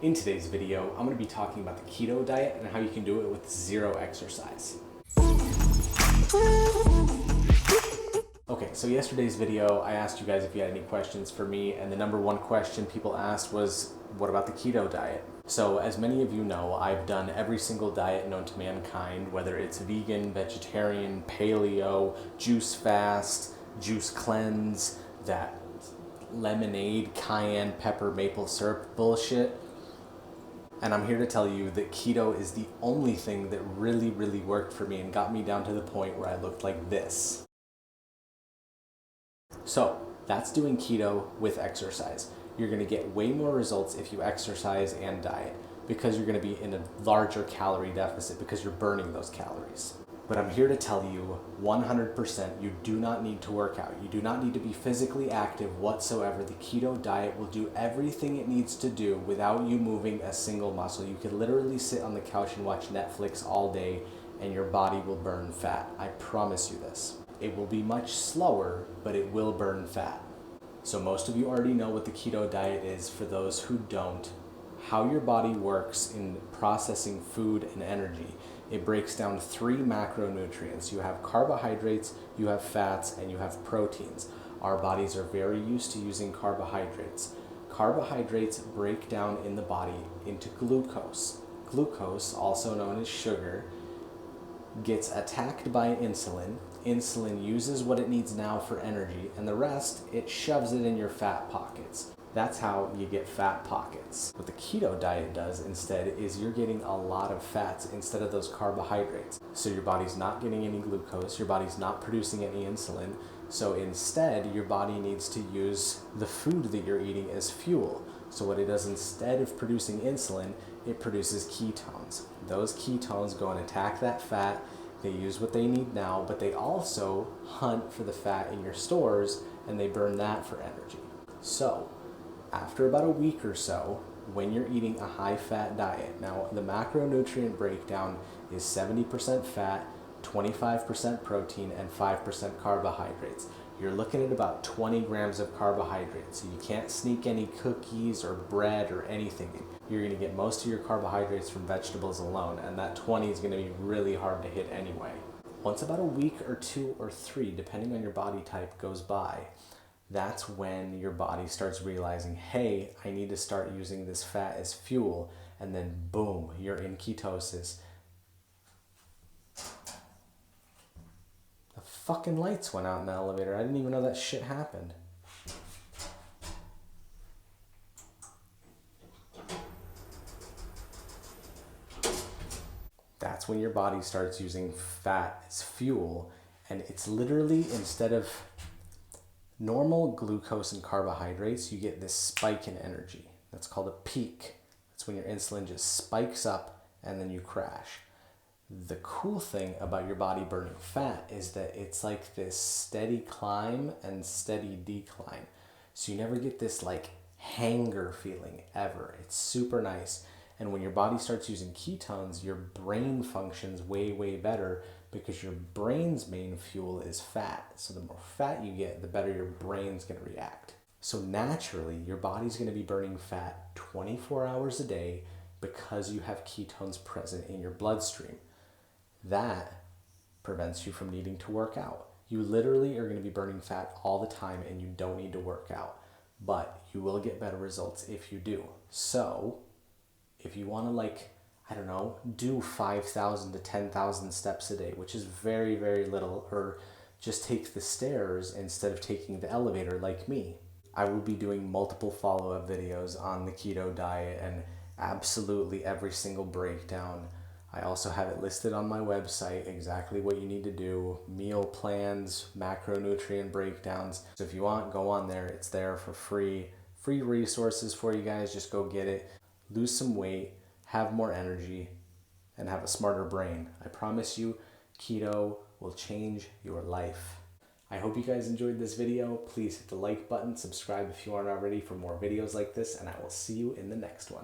In today's video, I'm going to be talking about the keto diet and how you can do it with zero exercise. Okay, so yesterday's video, I asked you guys if you had any questions for me, and the number one question people asked was, what about the keto diet? So as many of you know, I've done every single diet known to mankind, whether it's vegan, vegetarian, paleo, juice fast, juice cleanse, that lemonade, cayenne pepper, maple syrup bullshit. And I'm here to tell you that keto is the only thing that really worked for me and got me down to the point where I looked like this. So that's doing keto with exercise. You're going to get way more results if you exercise and diet because you're going to be in a larger calorie deficit because you're burning those calories. But I'm here to tell you 100% you do not need to work out. You do not need to be physically active whatsoever. The keto diet will do everything it needs to do without you moving a single muscle. You could literally sit on the couch and watch Netflix all day and your body will burn fat. I promise you this. It will be much slower, but it will burn fat. So most of you already know what the keto diet is. For those who don't, how your body works in processing food and energy. It breaks down 3 macronutrients. You have carbohydrates, you have fats, and you have proteins. Our bodies are very used to using carbohydrates. Carbohydrates break down in the body into glucose. Glucose, also known as sugar, gets attacked by insulin. Insulin uses what it needs now for energy, and the rest, it shoves it in your fat pockets. That's how you get fat pockets. What the keto diet does instead is you're getting a lot of fats instead of those carbohydrates. So your body's not getting any glucose, your body's not producing any insulin. So instead, your body needs to use the food that you're eating as fuel. So what it does, instead of producing insulin, it produces ketones. Those ketones go and attack that fat. They use what they need now, but they also hunt for the fat in your stores and they burn that for energy. So after about a week or so, when you're eating a high-fat diet, now the macronutrient breakdown is 70% fat, 25% protein, and 5% carbohydrates. You're looking at about 20 grams of carbohydrates, so you can't sneak any cookies or bread or anything. You're going to get most of your carbohydrates from vegetables alone, and that 20 is going to be really hard to hit anyway. Once about a week or 2 or 3, depending on your body type, goes by, that's when your body starts realizing, hey, I need to start using this fat as fuel, and then boom, you're in ketosis. The fucking lights went out in the elevator. I didn't even know that shit happened. That's when your body starts using fat as fuel, and it's literally, instead of normal glucose and carbohydrates, you get this spike in energy. That's called a peak. That's when your insulin just spikes up and then you crash. The cool thing about your body burning fat is that it's like this steady climb and steady decline. So you never get this like hanger feeling ever. It's super nice. And when your body starts using ketones, your brain functions way better because your brain's main fuel is fat. So the more fat you get, the better your brain's going to react. So naturally, your body's going to be burning fat 24 hours a day because you have ketones present in your bloodstream. That prevents you from needing to work out. You literally are going to be burning fat all the time and you don't need to work out. But you will get better results if you do. So if you want to do 5,000 to 10,000 steps a day, which is very little, or just take the stairs instead of taking the elevator like me. I will be doing multiple follow-up videos on the keto diet and absolutely every single breakdown. I also have it listed on my website, exactly what you need to do, meal plans, macronutrient breakdowns. So if you want, go on there. It's there for free. Free resources for you guys. Just go get it. Lose some weight, have more energy, and have a smarter brain. I promise you, keto will change your life. I hope you guys enjoyed this video. Please hit the like button, subscribe if you aren't already for more videos like this, and I will see you in the next one.